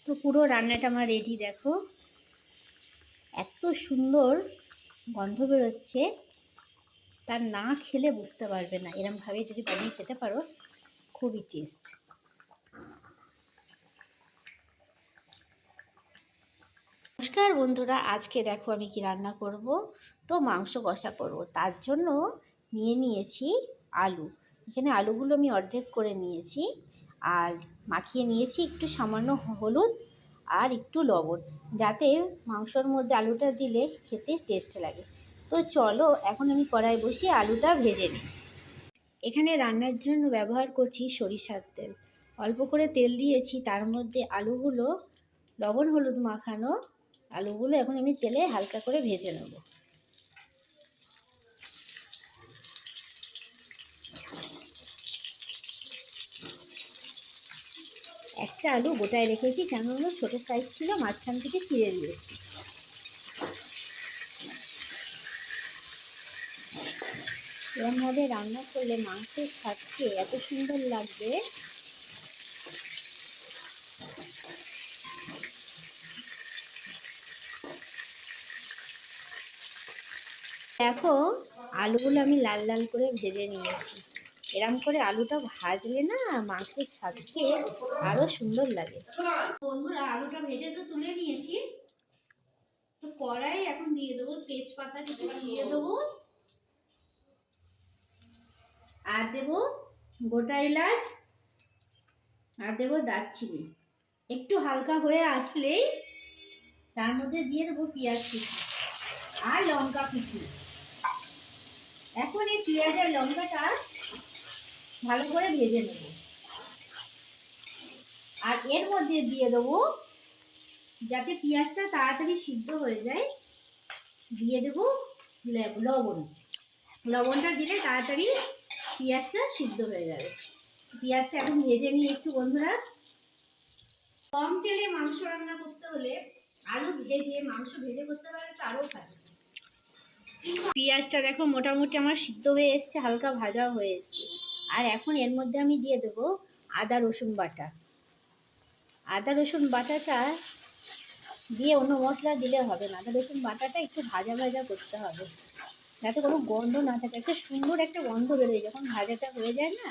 তো পুরো রান্নাটা আমার রেডি। দেখো এত সুন্দর গন্ধ বেরোচ্ছে, তার না খেলে বুঝতে পারবে না। এরমভাবে যদি বানিয়ে খেতে পারো খুবই টেস্ট। নমস্কার বন্ধুরা, আজকে দেখো আমি কি রান্না করব। তো মাংস কষা করব। তার জন্য নিয়ে নিয়েছি আলু। এখানে আলুগুলো আমি অর্ধেক করে নিয়েছি আর মাখিয়ে নিয়েছি একটু সামান্য হলুদ আর একটু লবণ, যাতে মাংসর মধ্যে আলুটা দিলে খেতে টেস্ট লাগে। তো চলো এখন আমি কড়াই বসিয়ে আলুটা ভেজে নিই। এখানে রান্নার জন্য ব্যবহার করছি সরিষার তেল। অল্প করে তেল দিয়েছি, তার মধ্যে আলুগুলো লবণ হলুদ মাখানো আলুগুলো এখন আমি তেলে হালকা করে ভেজে নেব। একটা আলু গোটায় রেখেছি, কেননা ছোটো সাইজ ছিল, মাঝখান থেকে ছিঁড়ে দিয়েছি। এরমভাবে রান্না করলে মাংসের স্বাদকে এত সুন্দর লাগবে। দেখো আলুগুলো আমি লাল লাল করে ভেজে নিয়েছি। এরম করে আলুটা ভাজলে না মাংসের স্বাদকে আরো সুন্দর লাগে। বন্ধুরা আলুটা ভেজে তো তুলে নিয়েছি। তো কড়াই এখন দিয়ে দেবো তেজপাতা কিছু ছিঁড়ে দেবো, আর দেবো গোটা এলাচ, আর দেবো দারচিনি। একটু হালকা হয়ে আসলেই তার মধ্যে দিয়ে দেবো পেঁয়াজ কুচি আর লঙ্কা কুচি। এখন এই পেঁয়াজ আর লঙ্কাটা ভালো করে ভেজে নেব। আর এর মধ্যে দিয়ে দেবো, যাতে পেঁয়াজটা তাড়াতাড়ি সিদ্ধ হয়ে যায়, দিয়ে দেবো লবণ। লবণটা দিলে তাড়াতাড়ি পেঁয়াজটা সিদ্ধ হয়ে যাবে। পেঁয়াজটা এখন ভেজে নিই একটু বন্ধুরা। কম তেলে মাংস রান্না করতে হলে আলু ভেজে মাংস ভেজে করতে পারলে তো আরও ভালো। পেঁয়াজটা দেখো মোটামুটি আমার সিদ্ধ হয়ে এসছে, হালকা ভাজাও হয়ে এসছে। আর এখন এর মধ্যে আমি দিয়ে দেবো আদা রসুন বাটা। আদা রসুন বাটাটা দিয়ে অন্য মশলা দিলে হবে না, আদা রসুন বাটাটা একটু ভাজা ভাজা করতে হবে, যাতে কোনো গন্ধ না থাকে। একটা সুন্দর একটা গন্ধ বেরোয় যখন ভাজাটা হয়ে যায় না,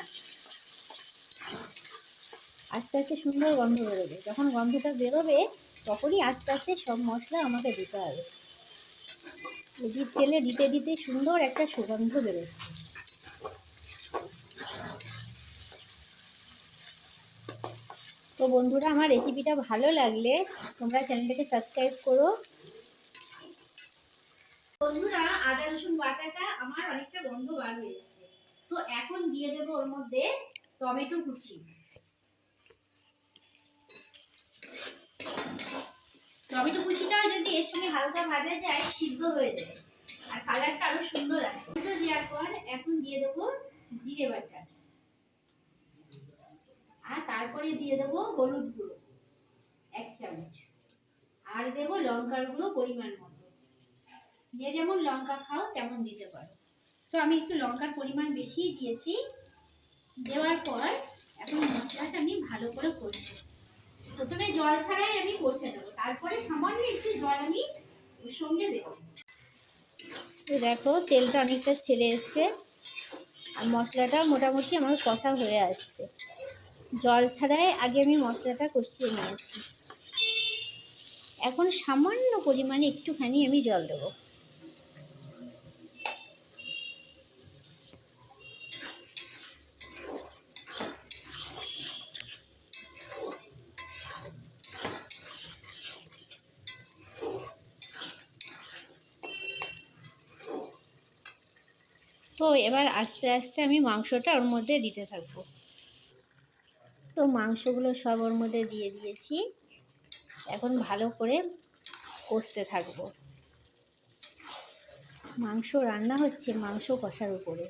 আস্তে আস্তে সুন্দর গন্ধ বেরোবে। যখন গন্ধটা বেরোবে তখনই আস্তে আস্তে সব মশলা আমাকে দিতে হবে। এই তেলে দিতে দিতে সুন্দর একটা সুগন্ধ বেরোচ্ছে। তো বন্ধুরা আমার রেসিপিটা ভালো লাগলে তোমরা চ্যানেলটাকে সাবস্ক্রাইব করো। বন্ধুরা আদা রসুন বাটাটা আমার অনেকটা গন্ধ বার হয়ে গেছে। তো এখন দিয়ে দেবো ওর মধ্যে টমেটো কুচি। টমেটো কুচিটা যদি এর সঙ্গে হালকা ভাজা যায় সিদ্ধ হয়ে যায় আর কালারটা আরো সুন্দর আসে। টমেটো দেওয়ার পর এখন দিয়ে দেবো জিরে বাটা, আর তারপরে দিয়ে দেবো হলুদ গুঁড়ো 1 চামচ, আর দেবো লঙ্কার গুঁড়ো পরিমাণ মতো। যে যেমন লঙ্কা খাও তেমন দিতে পারো। তো আমি একটু লঙ্কার পরিমাণ বেশি দিয়েছি। দেওয়ার পর এখন মশলাটা আমি ভালো করে কষবো। প্রথমে জল ছাড়াই আমি কষে নেবো, তারপরে সামান্য একটু জল আমি ওর সঙ্গে দেবো। দেখো তেলটা অনেকটা ছেড়ে এসছে আর মশলাটা মোটামুটি আমার কষা হয়ে আসছে। জল ছাড়াই আগে আমি মশলাটা কষিয়ে নিয়েছি। এখন সামান্য পরিমাণে একটুখানি আমি জল দেবো। তো এবার আস্তে আস্তে আমি মাংসটা ওর মধ্যে দিতে থাকবো। তো মাংসগুলো সব ওর মধ্যে দিয়ে দিয়েছি। এখন ভালো করে কষতে থাকবো। মাংস রান্না হচ্ছে মাংস কষার উপরে।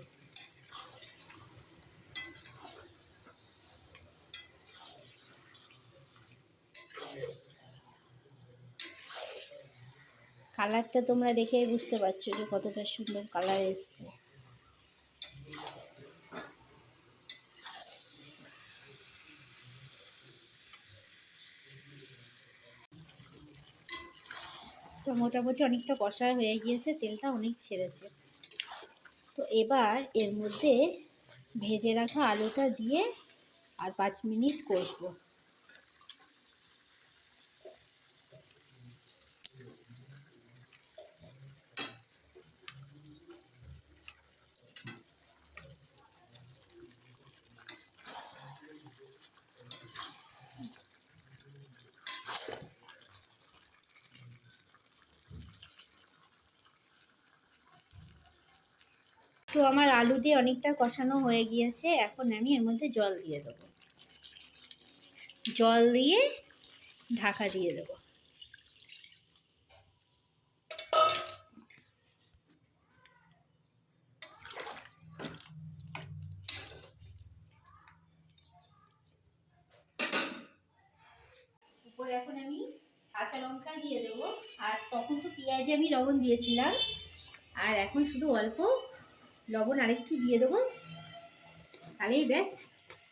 কালারটা তোমরা দেখেই বুঝতে পারছো যে কতটা সুন্দর কালার এসছে। তো মোটামুটি অনেকটা কষা হয়ে গিয়েছে, তেলটা অনেক ছেড়েছে। তো এবার এর মধ্যে ভেজে রাখা আলুটা দিয়ে আর 5 মিনিট কষবো। তো আমার আলু দিয়ে অনেকটা কষানো হয়ে গিয়েছে, এখন আমি এর মধ্যে জল দিয়ে দেবো। জল দিয়ে ঢাকা দিয়ে দেবো। উপরে এখন আমি কাঁচা লঙ্কা দিয়ে দেবো। আর তখন তো পেঁয়াজে আমি লবণ দিয়েছিলাম, আর এখন শুধু অল্প লবণ আরেকটু দিয়ে দেবো, তাহলেই ব্যাস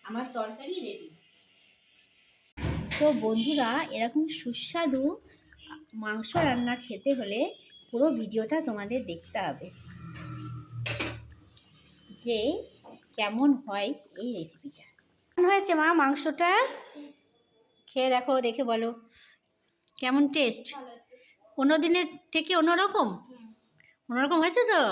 আমার তরকারি রেডি। তো বন্ধুরা, এরকম সুস্বাদু মাংস রান্না খেতে হলে পুরো ভিডিওটা তোমাদের দেখতে হবে, যে কেমন হয় এই রেসিপিটা। কেমন হয়েছে মা মাংসটা? খেয়ে দেখো, দেখে বলো কেমন টেস্ট। অন্য দিনের থেকে অন্যরকম হয়েছে তো?